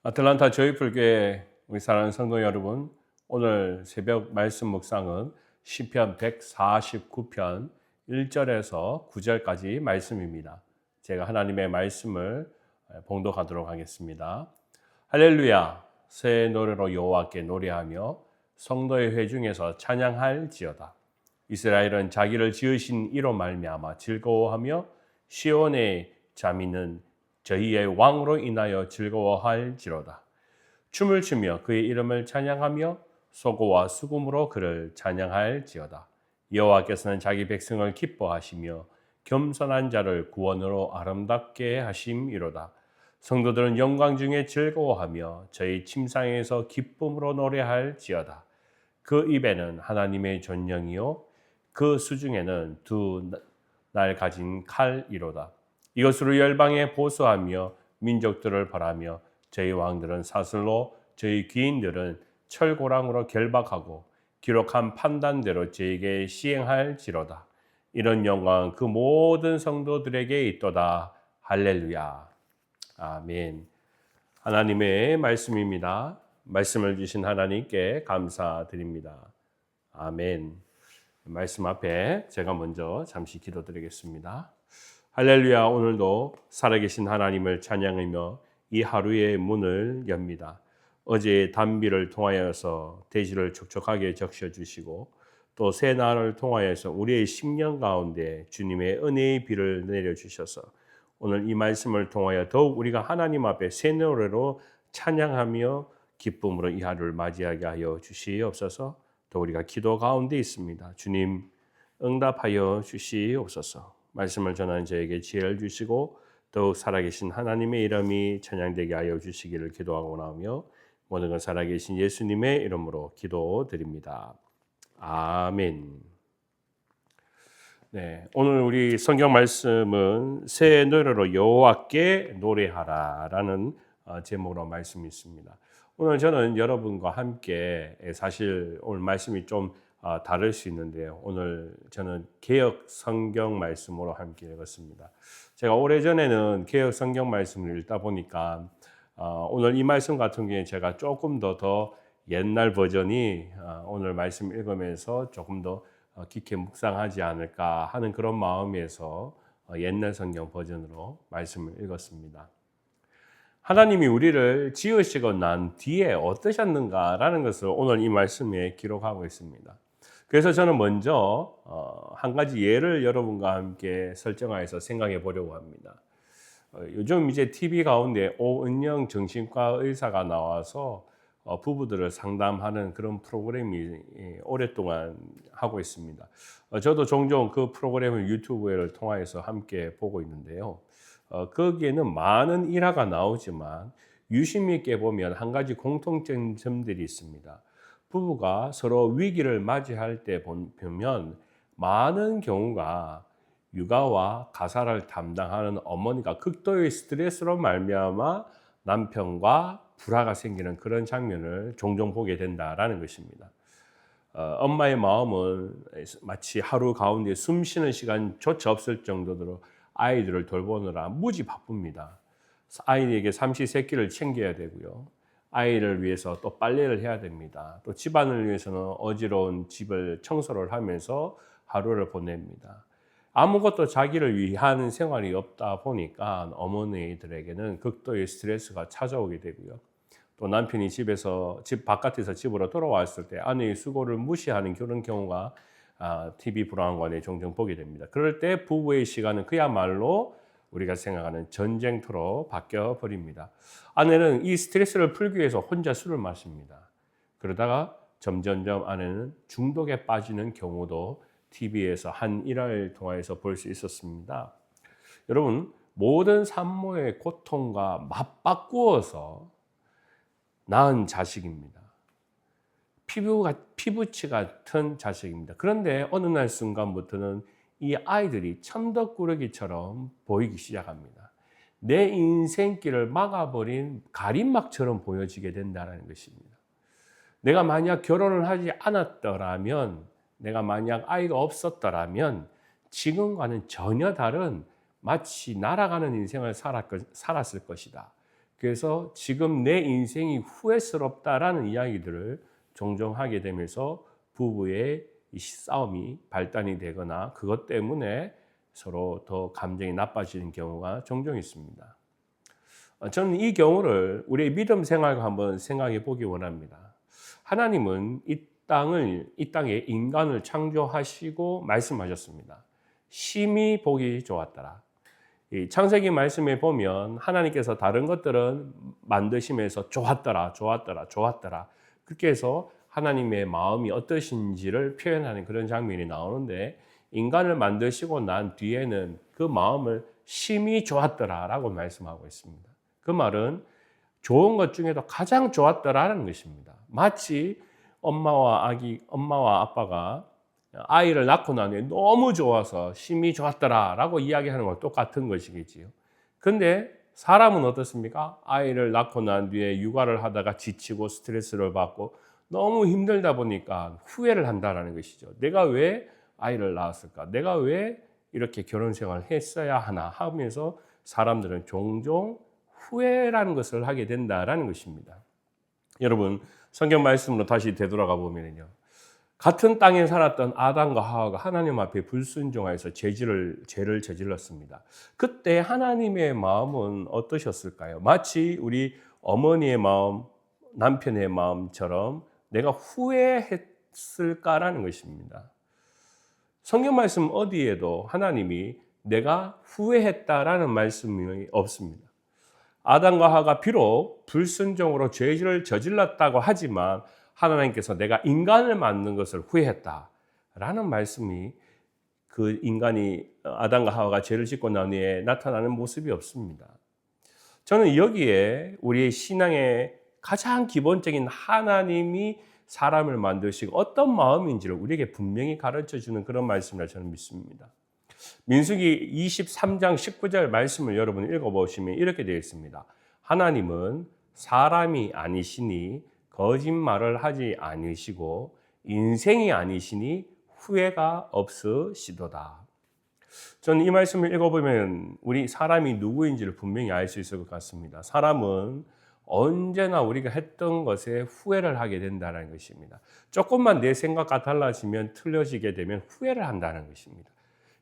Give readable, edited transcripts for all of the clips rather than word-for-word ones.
아틀란타 조이풀교회 우리 사랑하는 성도 여러분, 오늘 새벽 말씀 묵상은 시편 149편 1절에서 9절까지 말씀입니다. 제가 하나님의 말씀을 봉독하도록 하겠습니다. 할렐루야, 새 노래로 여호와께 노래하며 성도의 회중에서 찬양할지어다. 이스라엘은 자기를 지으신 이로 말미암아 즐거워하며 시온의 자민은 저희의 왕으로 인하여 즐거워할지로다. 춤을 추며 그의 이름을 찬양하며 소고와 수금으로 그를 찬양할지어다. 여호와께서는 자기 백성을 기뻐하시며 겸손한 자를 구원으로 아름답게 하심이로다. 성도들은 영광 중에 즐거워하며 저희 침상에서 기쁨으로 노래할지어다. 그 입에는 하나님의 존영이요 그 수중에는 두 날 가진 칼이로다. 이것으로 열방에 보수하며 민족들을 벌하며 저희 왕들은 사슬로 저희 귀인들은 철고랑으로 결박하고 기록한 판단대로 저에게 시행할지로다. 이런 영광은 그 모든 성도들에게 있도다. 할렐루야. 아멘. 하나님의 말씀입니다. 말씀을 주신 하나님께 감사드립니다. 아멘. 말씀 앞에 제가 먼저 잠시 기도드리겠습니다. 할렐루야. 오늘도 살아계신 하나님을 찬양하며 이 하루의 문을 엽니다. 어제의 단비를 통하여서 대지를 촉촉하게 적셔주시고 또 새 날을 통하여서 우리의 심령 가운데 주님의 은혜의 비를 내려주셔서 오늘 이 말씀을 통하여 더욱 우리가 하나님 앞에 새 노래로 찬양하며 기쁨으로 이 하루를 맞이하게 하여 주시옵소서. 또 우리가 기도 가운데 있습니다. 주님 응답하여 주시옵소서. 말씀을 전하는 저에게 지혜를 주시고 더욱 살아계신 하나님의 이름이 찬양되게 하여 주시기를 기도하고 나오며 모든 것 살아계신 예수님의 이름으로 기도드립니다. 아멘. 네, 오늘 우리 성경 말씀은 새 노래로 여호와께 노래하라라는 제목으로 말씀이 있습니다. 오늘 저는 여러분과 함께 사실 오늘 말씀이 좀 다를 수 있는데요. 오늘 저는 개역 성경 말씀으로 함께 읽었습니다. 제가 오래전에는 개역 성경 말씀을 읽다 보니까 오늘 이 말씀 같은 경우에 제가 조금 더 옛날 버전이 오늘 말씀 읽으면서 조금 더 깊게 묵상하지 않을까 하는 그런 마음에서 옛날 성경 버전으로 말씀을 읽었습니다. 하나님이 우리를 지으시고 난 뒤에 어떠셨는가라는 것을 오늘 이 말씀에 기록하고 있습니다. 그래서 저는 먼저 한 가지 예를 여러분과 함께 설정하여서 생각해 보려고 합니다. 요즘 이제 TV 가운데 오은영 정신과 의사가 나와서 부부들을 상담하는 그런 프로그램이 오랫동안 하고 있습니다. 저도 종종 그 프로그램을 유튜브를 통해서 함께 보고 있는데요. 거기에는 많은 일화가 나오지만 유심히 있게 보면 한 가지 공통적인 점들이 있습니다. 부부가 서로 위기를 맞이할 때 보면 많은 경우가 육아와 가사를 담당하는 어머니가 극도의 스트레스로 말미암아 남편과 불화가 생기는 그런 장면을 종종 보게 된다라는 것입니다. 엄마의 마음은 마치 하루 가운데 숨 쉬는 시간조차 없을 정도로 아이들을 돌보느라 무지 바쁩니다. 아이에게 삼시세끼를 챙겨야 되고요. 아이를 위해서 또 빨래를 해야 됩니다. 또 집안을 위해서는 어지러운 집을 청소를 하면서 하루를 보냅니다. 아무것도 자기를 위한 생활이 없다 보니까 어머니들에게는 극도의 스트레스가 찾아오게 되고요. 또 남편이 집 바깥에서 집으로 돌아왔을 때 아내의 수고를 무시하는 그런 경우가 TV 브라운관에 종종 보게 됩니다. 그럴 때 부부의 시간은 그야말로 우리가 생각하는 전쟁터로 바뀌어 버립니다. 아내는 이 스트레스를 풀기 위해서 혼자 술을 마십니다. 그러다가 점점점 아내는 중독에 빠지는 경우도 TV에서 한 일화를 통해서 볼 수 있었습니다. 여러분, 모든 산모의 고통과 맞바꾸어서 낳은 자식입니다. 피부치 같은 자식입니다. 그런데 어느 날 순간부터는 이 아이들이 천덕꾸러기처럼 보이기 시작합니다. 내 인생길을 막아버린 가림막처럼 보여지게 된다는 것입니다. 내가 만약 결혼을 하지 않았더라면, 내가 만약 아이가 없었더라면 지금과는 전혀 다른 마치 날아가는 인생을 살았을 것이다. 그래서 지금 내 인생이 후회스럽다라는 이야기들을 종종 하게 되면서 부부의 이 싸움이 발단이 되거나 그것 때문에 서로 더 감정이 나빠지는 경우가 종종 있습니다. 저는 이 경우를 우리의 믿음 생활과 한번 생각해 보기 원합니다. 하나님은 이 땅에 인간을 창조하시고 말씀하셨습니다. 심히 보기 좋았더라. 이 창세기 말씀에 보면 하나님께서 다른 것들은 만드시면서 좋았더라. 그렇게 해서 하나님의 마음이 어떠신지를 표현하는 그런 장면이 나오는데 인간을 만드시고 난 뒤에는 그 마음을 심히 좋았더라라고 말씀하고 있습니다. 그 말은 좋은 것 중에도 가장 좋았더라는 것입니다. 마치 엄마와 아빠가 아이를 낳고 난 후에 너무 좋아서 심히 좋았더라라고 이야기하는 것 똑같은 것이겠지요. 그런데 사람은 어떻습니까? 아이를 낳고 난 뒤에 육아를 하다가 지치고 스트레스를 받고 너무 힘들다 보니까 후회를 한다는 것이죠. 내가 왜 아이를 낳았을까? 내가 왜 이렇게 결혼 생활을 했어야 하나 하면서 사람들은 종종 후회라는 것을 하게 된다라는 것입니다. 여러분, 성경 말씀으로 다시 되돌아가 보면요. 같은 땅에 살았던 아담과 하와가 하나님 앞에 불순종하여서 죄를 저질렀습니다. 그때 하나님의 마음은 어떠셨을까요? 마치 우리 어머니의 마음, 남편의 마음처럼 내가 후회했을까라는 것입니다. 성경 말씀 어디에도 하나님이 내가 후회했다라는 말씀이 없습니다. 아담과 하와가 비록 불순종으로 죄를 저질렀다고 하지만 하나님께서 내가 인간을 만든 것을 후회했다라는 말씀이 그 인간이 아담과 하와가 죄를 짓고 난 후에 나타나는 모습이 없습니다. 저는 여기에 우리의 신앙의 가장 기본적인 하나님이 사람을 만드시고 어떤 마음인지를 우리에게 분명히 가르쳐주는 그런 말씀이라 저는 믿습니다. 민수기 23장 19절 말씀을 여러분 읽어보시면 이렇게 되어 있습니다. 하나님은 사람이 아니시니 거짓말을 하지 않으시고 인생이 아니시니 후회가 없으시도다. 저는 이 말씀을 읽어보면 우리 사람이 누구인지를 분명히 알 수 있을 것 같습니다. 사람은 언제나 우리가 했던 것에 후회를 하게 된다는 것입니다. 조금만 내 생각과 달라지면 틀려지게 되면 후회를 한다는 것입니다.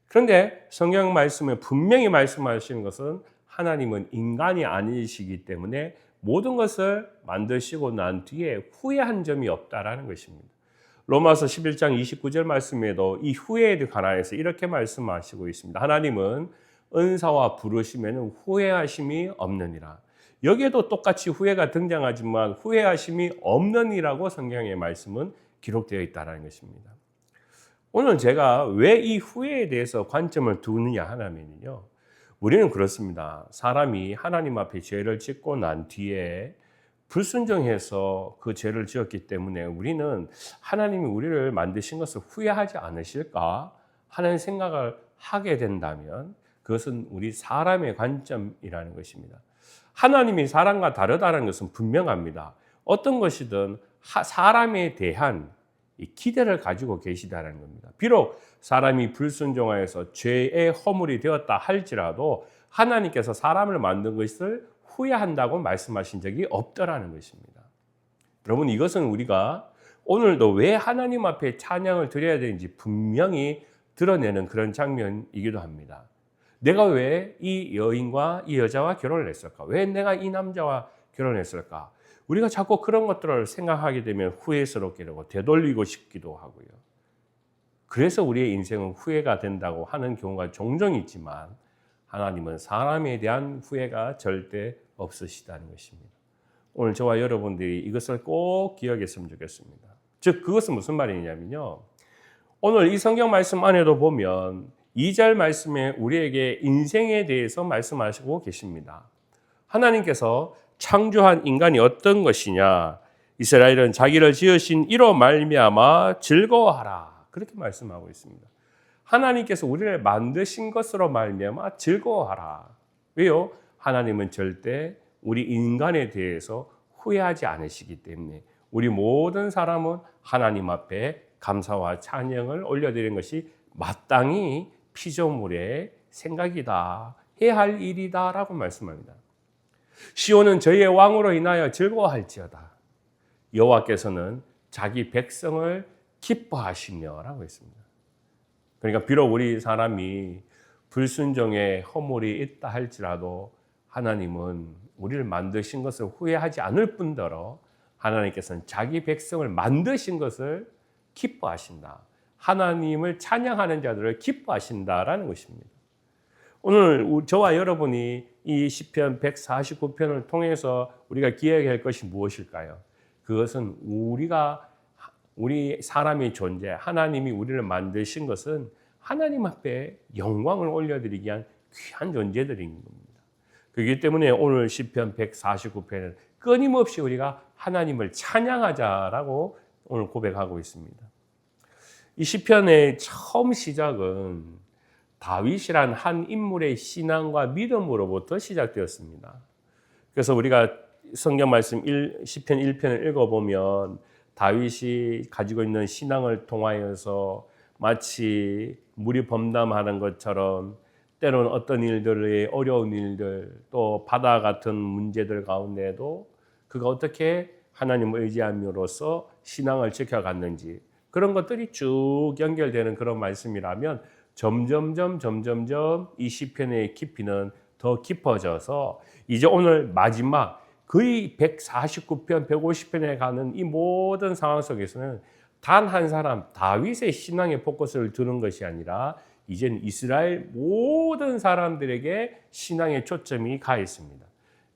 그런데 성경 말씀에 분명히 말씀하시는 것은 하나님은 인간이 아니시기 때문에 모든 것을 만드시고 난 뒤에 후회한 점이 없다라는 것입니다. 로마서 11장 29절 말씀에도 이 후회에 관하여서 이렇게 말씀하시고 있습니다. 하나님은 은사와 부르심에는 후회하심이 없느니라. 여기에도 똑같이 후회가 등장하지만 후회하심이 없느니라고 성경의 말씀은 기록되어 있다는 것입니다. 오늘 제가 왜 이 후회에 대해서 관점을 두느냐 하면요. 우리는 그렇습니다. 사람이 하나님 앞에 죄를 짓고 난 뒤에 불순종해서 그 죄를 지었기 때문에 우리는 하나님이 우리를 만드신 것을 후회하지 않으실까 하는 생각을 하게 된다면 그것은 우리 사람의 관점이라는 것입니다. 하나님이 사람과 다르다는 것은 분명합니다. 어떤 것이든 사람에 대한 기대를 가지고 계시다는 겁니다. 비록 사람이 불순종하여서 죄의 허물이 되었다 할지라도 하나님께서 사람을 만든 것을 후회한다고 말씀하신 적이 없더라는 것입니다. 여러분, 이것은 우리가 오늘도 왜 하나님 앞에 찬양을 드려야 되는지 분명히 드러내는 그런 장면이기도 합니다. 내가 왜 이 여인과 이 여자와 결혼을 했을까? 왜 내가 이 남자와 결혼했을까? 우리가 자꾸 그런 것들을 생각하게 되면 후회스럽게 되고 되돌리고 싶기도 하고요. 그래서 우리의 인생은 후회가 된다고 하는 경우가 종종 있지만 하나님은 사람에 대한 후회가 절대 없으시다는 것입니다. 오늘 저와 여러분들이 이것을 꼭 기억했으면 좋겠습니다. 즉 그것은 무슨 말이냐면요. 오늘 이 성경 말씀 안에도 보면 2절 말씀에 우리에게 인생에 대해서 말씀하시고 계십니다. 하나님께서 창조한 인간이 어떤 것이냐, 이스라엘은 자기를 지으신 이로 말미암아 즐거워하라, 그렇게 말씀하고 있습니다. 하나님께서 우리를 만드신 것으로 말미암아 즐거워하라. 왜요? 하나님은 절대 우리 인간에 대해서 후회하지 않으시기 때문에 우리 모든 사람은 하나님 앞에 감사와 찬양을 올려드리는 것이 마땅히 피조물의 생각이다, 해야 할 일이다 라고 말씀합니다. 시온은 저희의 왕으로 인하여 즐거워할지어다. 여호와께서는 자기 백성을 기뻐하시며라고 했습니다. 그러니까 비록 우리 사람이 불순종의 허물이 있다 할지라도 하나님은 우리를 만드신 것을 후회하지 않을 뿐더러 하나님께서는 자기 백성을 만드신 것을 기뻐하신다. 하나님을 찬양하는 자들을 기뻐하신다라는 것입니다. 오늘 저와 여러분이 이 시편 149편을 통해서 우리가 기억할 것이 무엇일까요? 그것은 우리 사람의 존재, 하나님이 우리를 만드신 것은 하나님 앞에 영광을 올려드리기 위한 귀한 존재들인 겁니다. 그렇기 때문에 오늘 시편 149편은 끊임없이 우리가 하나님을 찬양하자라고 오늘 고백하고 있습니다. 이 시편의 처음 시작은 다윗이란 한 인물의 신앙과 믿음으로부터 시작되었습니다. 그래서 우리가 성경 말씀 시편 1편을 읽어보면 다윗이 가지고 있는 신앙을 통하여서 마치 물이 범람하는 것처럼 때로는 어떤 일들의 어려운 일들 또 바다 같은 문제들 가운데도 그가 어떻게 하나님을 의지함으로써 신앙을 지켜갔는지 그런 것들이 쭉 연결되는 그런 말씀이라면 점점점 이 시편의 깊이는 더 깊어져서 이제 오늘 마지막 거의 149편, 150편에 가는 이 모든 상황 속에서는 단 한 사람 다윗의 신앙의 포커스를 두는 것이 아니라 이제는 이스라엘 모든 사람들에게 신앙의 초점이 가 있습니다.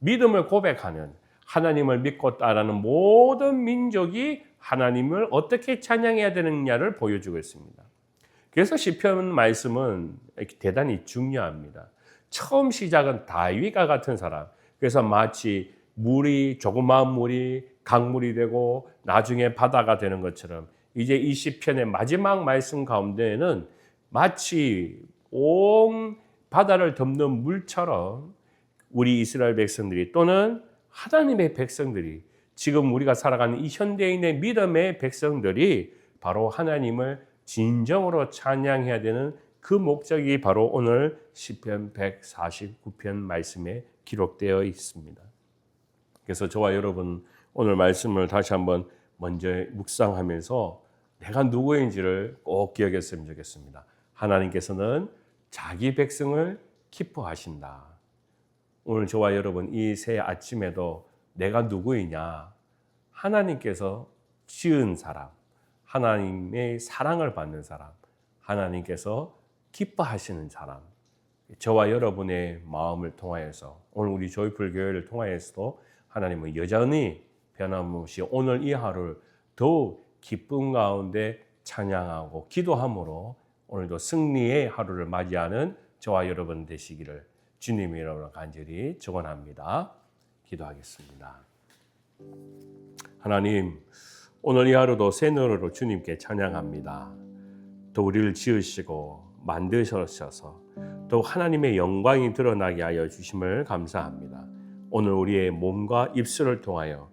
믿음을 고백하는 하나님을 믿고 따르는 모든 민족이 하나님을 어떻게 찬양해야 되느냐를 보여주고 있습니다. 그래서 시편 말씀은 대단히 중요합니다. 처음 시작은 다윗과 같은 사람. 그래서 마치 조그마한 물이 강물이 되고 나중에 바다가 되는 것처럼 이제 이 시편의 마지막 말씀 가운데에는 마치 온 바다를 덮는 물처럼 우리 이스라엘 백성들이 또는 하나님의 백성들이 지금 우리가 살아가는 이 현대인의 믿음의 백성들이 바로 하나님을 진정으로 찬양해야 되는 그 목적이 바로 오늘 시편 149편 말씀에 기록되어 있습니다. 그래서 저와 여러분 오늘 말씀을 다시 한번 먼저 묵상하면서 내가 누구인지를 꼭 기억했으면 좋겠습니다. 하나님께서는 자기 백성을 기뻐하신다. 오늘 저와 여러분 이 새 아침에도 내가 누구이냐? 하나님께서 지은 사람, 하나님의 사랑을 받는 사람, 하나님께서 기뻐하시는 사람, 저와 여러분의 마음을 통하여서 오늘 우리 조이풀 교회를 통하여서도 하나님은 여전히 변함없이 오늘 이 하루를 더욱 기쁨 가운데 찬양하고 기도함으로 오늘도 승리의 하루를 맞이하는 저와 여러분 되시기를 주님의 이름으로 간절히 축원합니다. 기도하겠습니다. 하나님, 오늘 이 하루도 새 노래로 주님께 찬양합니다. 또 우리를 지으시고 만드셔서 또 하나님의 영광이 드러나게 하여 주심을 감사합니다. 오늘 우리의 몸과 입술을 통하여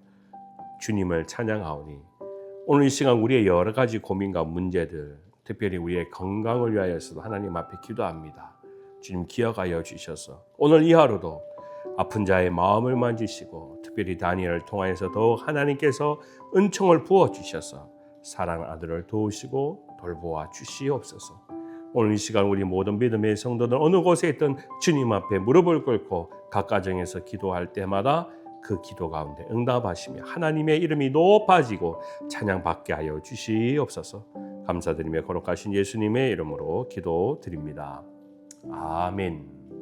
주님을 찬양하오니 오늘 이 시간 우리의 여러 가지 고민과 문제들, 특별히 우리의 건강을 위하여서도 하나님 앞에 기도합니다. 주님 기억하여 주셔서 오늘 이 하루도 아픈 자의 마음을 만지시고 특별히 다니엘을 통하여서도 하나님께서 은총을 부어주셔서 사랑하는 아들을 도우시고 돌보아 주시옵소서. 오늘 이 시간 우리 모든 믿음의 성도들 어느 곳에 있든 주님 앞에 무릎을 꿇고 각 가정에서 기도할 때마다 그 기도 가운데 응답하시며 하나님의 이름이 높아지고 찬양받게 하여 주시옵소서. 감사드리며 거룩하신 예수님의 이름으로 기도드립니다. 아멘.